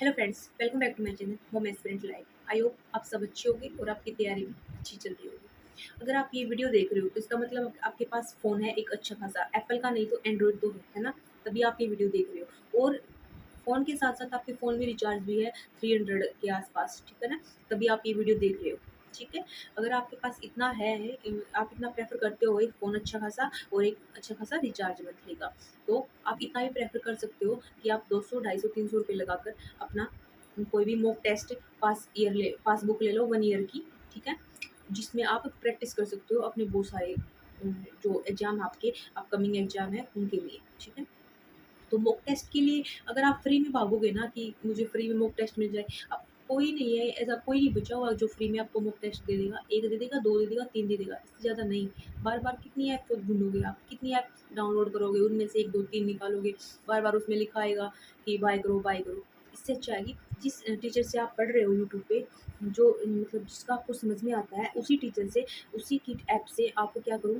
Hello friends, welcome back to my channel home aspirant life. I hope आप सब अच्छे होंगे और आपकी तैयारी भी अच्छी चल रही होगी। अगर आप ये वीडियो देख रहे हो तो इसका मतलब आपके पास फ़ोन है एक अच्छा खासा, एप्पल का नहीं तो एंड्रॉइड तो है ना, तभी आप ये वीडियो देख रहे हो। और फ़ोन के साथ साथ आपके फ़ोन में रिचार्ज भी है 300 के आसपास, ठीक है ना, तभी आप ये वीडियो देख रहे हो। ठीक है, अगर आपके पास इतना है, आप इतना प्रेफर करते हो एक फ़ोन अच्छा खासा और एक अच्छा खासा रिचार्ज मंथली का, तो आप इतना भी प्रेफर कर सकते हो कि आप 200 250 300 रुपये लगाकर अपना कोई भी मॉक टेस्ट पासबुक ले लो 1 ईयर की, ठीक है? जिसमें आप प्रैक्टिस कर सकते हो अपने बहुत सारे जो एग्ज़ाम आपके अपकमिंग एग्ज़ाम है उनके लिए, ठीक है? तो मॉक टेस्ट के लिए अगर आप फ्री में भागोगे ना कि मुझे फ्री में मॉक टेस्ट मिल जाए, अब कोई नहीं है, ऐसा कोई नहीं बचा हुआ जो फ्री में आपको मॉक टेस्ट दे देगा। 1 दे देगा, 2 दे देगा, 3 दे देगा, इससे ज़्यादा नहीं। बार-बार कितनी ऐप को ढूँढोगे आप, कितनी ऐप डाउनलोड करोगे, उनमें से 1, 2, 3 निकालोगे, बार-बार उसमें लिखा आएगा कि बाय करो, बाय करो। इससे अच्छा है कि जिस टीचर से आप पढ़ रहे हो यूट्यूब पे, जो मतलब जिसका आपको समझ में आता है, उसी टीचर से, उसी की ऐप से आपको क्या करो,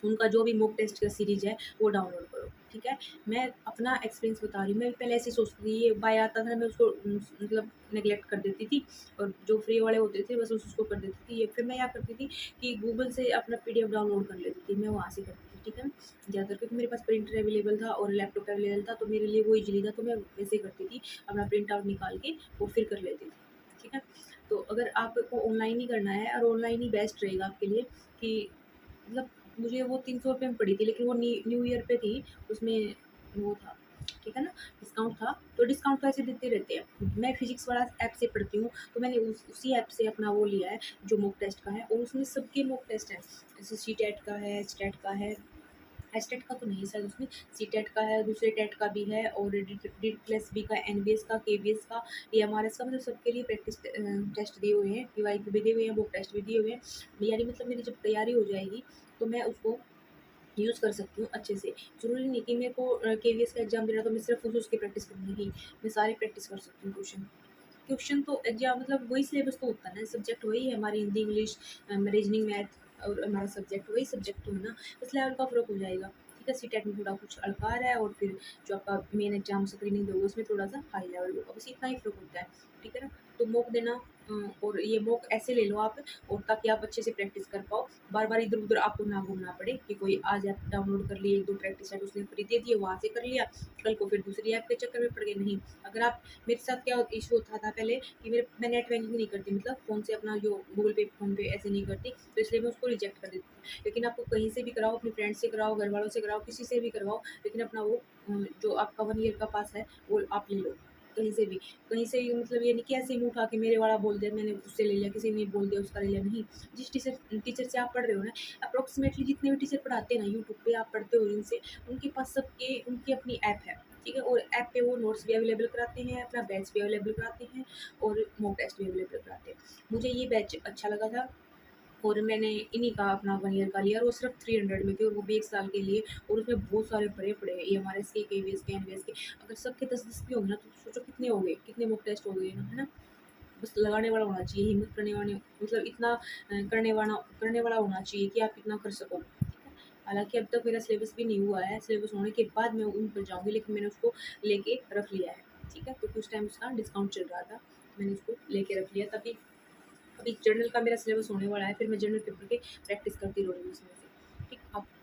उनका जो भी मॉक टेस्ट का सीरीज़ है वो डाउनलोड करो, ठीक है? मैं अपना एक्सपीरियंस बता रही हूँ, मैं भी पहले ऐसे सोचती थी, ये बाय आता था मैं उसको मतलब नेग्लेक्ट कर देती थी और जो फ्री वाले होते थे बस उसको कर देती थी। ये फिर मैं क्या करती थी कि गूगल से अपना पीडीएफ डाउनलोड कर लेती थी, मैं वहाँ से करती थी, ठीक है? ज़्यादातर क्योंकि मेरे पास प्रिंटर अवेलेबल था और लैपटॉप अवेलेबल था, तो मेरे लिए वो ईज़िली था, तो मैं वैसे करती थी, अपना प्रिंट आउट निकाल के वो फिर कर लेती थी, ठीक है? तो अगर आपको ऑनलाइन ही करना है और ऑनलाइन ही बेस्ट रहेगा आपके लिए कि मतलब मुझे वो 300 रुपये में पड़ी थी, लेकिन वो न्यू ईयर पे थी, उसमें वो था, ठीक है ना, डिस्काउंट था, तो डिस्काउंट तो ऐसे देते रहते हैं। मैं फिजिक्स वाला ऐप से पढ़ती हूँ, तो मैंने उसी ऐप से अपना वो लिया है जो मॉक टेस्ट का है, और उसमें सबके मॉक टेस्ट हैं, जैसे सी टेट का है, एचटेट का है, एचटेट का तो नहीं है शायद उसमें, सी टेट का है, दूसरे टेट का भी है, और डी प्लस बी का, एनबीएस का, केबीएस का, एएमआरएस का, मतलब सबके लिए प्रैक्टिस टेस्ट दिए हुए हैं, पीवाईक्यू भी दिए हुए हैं, मॉक टेस्ट भी दिए हुए हैं। यानी मतलब मेरी जब तैयारी हो जाएगी तो मैं उसको यूज़ कर सकती हूँ अच्छे से। ज़रूरी नहीं कि मेरे को केवीएस का एग्ज़ाम देना तो मैं सिर्फ़ उसकी प्रैक्टिस करूँगी, नहीं, मैं सारी प्रैक्टिस कर सकती हूँ क्वेश्चन। क्वेश्चन तो एग्ज़ाम मतलब वही सिलेबस तो होता है ना, सब्जेक्ट वही है हमारी, हिंदी, इंग्लिश, रीजनिंग, मैथ, और हमारा सब्जेक्ट वही सब्जेक्ट तो है ना, बस लेवल का फ़र्क हो जाएगा। ठीक है, सीटेट में थोड़ा कुछ अड़कार है और फिर जो आपका मेन एग्ज़ाम स्क्रीनिंग दोगे उसमें थोड़ा-सा हाई लेवल होगा, बस इतना ही फ़र्क होता है। ठीक है ना? तो मॉक देना, और ये मॉक ऐसे ले लो आप, और ताकि आप अच्छे से प्रैक्टिस कर पाओ। बार-बार इधर-उधर आपको ना घूमना पड़े कि कोई आज ऐप डाउनलोड कर ली, 1-2 प्रैक्टिस सेट उसने फ्री दे दिए, वहाँ से कर लिया, कल को फिर दूसरी ऐप के चक्कर में पड़ गए। नहीं, अगर आप, मेरे साथ क्या इशू होता था पहले कि मैं नेट बैंकिंग नहीं करती, मतलब फ़ोन से अपना जो गूगल पे, फ़ोन पे ऐसे नहीं करती, तो इसलिए मैं उसको रिजेक्ट कर देती थी। लेकिन आपको कहीं से भी कराओ, अपने फ्रेंड से कराओ, घर वालों से कराओ, किसी से भी करवाओ, लेकिन अपना वो जो आपका 1 ईयर का पास है वो आप ले लो, कहीं से भी। कहीं से भी, मतलब ये नहीं कि ऐसे ही मुँह उठा के मेरे वाला बोल दिया, मैंने उससे ले लिया, किसी ने बोल दिया उसका ले लिया, नहीं। जिस टीचर टीचर से आप पढ़ रहे हो ना, अप्रोक्सिमेटली जितने भी टीचर पढ़ाते हैं ना यूट्यूब पे, आप पढ़ते हो जिनसे, उनके पास सबके उनकी अपनी ऐप है, ठीक है? और ऐप पे वो नोट्स भी अवेलेबल कराते हैं, अपना बैच भी अवेलेबल कराते हैं और मॉक टेस्ट भी अवेलेबल कराते हैं। मुझे ये बैच अच्छा लगा था और मैंने इन्हीं का अपना 1 ईयर का लिया, और वो सिर्फ़ 300 में थे, और वो भी 1 साल के लिए, और उसमें बहुत सारे भरे पड़े हैं ईएमआरएस के, केवीएस के, एनवीएस के। अगर सबके 10-10 भी होंगे ना, तो सोचो कितने हो गए, कितने मॉक टेस्ट हो गए ना, है ना? बस लगाने वाला होना चाहिए, हिम्मत करने वाले, मतलब इतना करने वाला होना चाहिए कि आप इतना कर सको, ठीक है? हालाँकि अब तक मेरा सिलेबस भी नहीं हुआ है, सिलेबस होने के बाद मैं उन पर जाऊँगी, लेकिन मैंने उसको लेके रख लिया है, ठीक है? क्योंकि उस टाइम उसका डिस्काउंट चल रहा था, मैंने उसको लेके रख लिया, तभी अभी जर्नल का मेरा सिलेबस होने वाला है, फिर मैं जर्नल पेपर की प्रैक्टिस करती रहूँगी उसमें से, ठीक?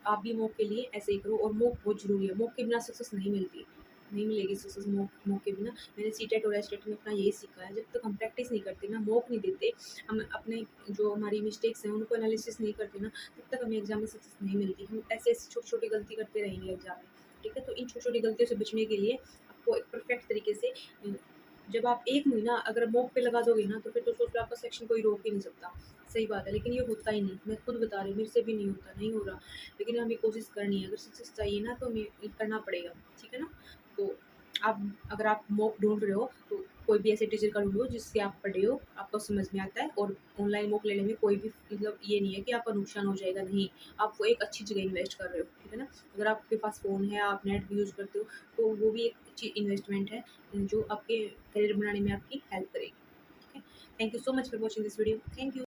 आप भी मॉक के लिए ऐसे ही करो, और मॉक बहुत ज़रूरी है, मॉक के बिना सक्सेस नहीं मिलती, नहीं मिलेगी सक्सेस मॉक के बिना। मैंने सीटेट और एचटेट में अपना यही सीखा है, जब तक हम प्रैक्टिस नहीं करते ना, मॉक नहीं देते, हम अपने जो हमारी मिस्टेक्स हैं उनको एनालिसिस नहीं करते ना, तब तक हमें एग्ज़ाम में सक्सेस नहीं मिलती। हम ऐसे-ऐसे छोटी-छोटी गलती करते रहेंगे एग्ज़ाम में, ठीक है? तो इन छोटी-छोटी गलतियों से बचने के लिए आपको एक परफेक्ट तरीके से जब आप 1 महीना अगर मॉक पे लगा दोगे ना, तो फिर तो सोच लो आपका सेक्शन कोई रोक ही नहीं सकता। सही बात है, लेकिन ये होता ही नहीं। मैं खुद बता रही हूँ, मेरे से भी नहीं होता, नहीं हो रहा। लेकिन हमें कोशिश करनी है, अगर सक्सेस चाहिए ना तो हमें ये करना पड़ेगा, ठीक है ना? तो आप, अगर आप मॉक ढूँढ रहे हो, तो कोई भी ऐसे टीचर का ढूँढो जिससे आप पढ़े हो, आपको समझ में आता है, और ऑनलाइन मॉक लेने में कोई भी मतलब ये नहीं है कि आपका नुकसान हो जाएगा, नहीं। आप वो एक अच्छी जगह इन्वेस्ट कर रहे हो, ठीक है ना? अगर आपके पास फ़ोन है, आप नेट भी यूज़ करते हो, तो वो भी एक अच्छी इन्वेस्टमेंट है, जो आपके करियर बनाने में आपकी हेल्प करेगी। ठीक है? Thank you so much for watching this video. Thank you.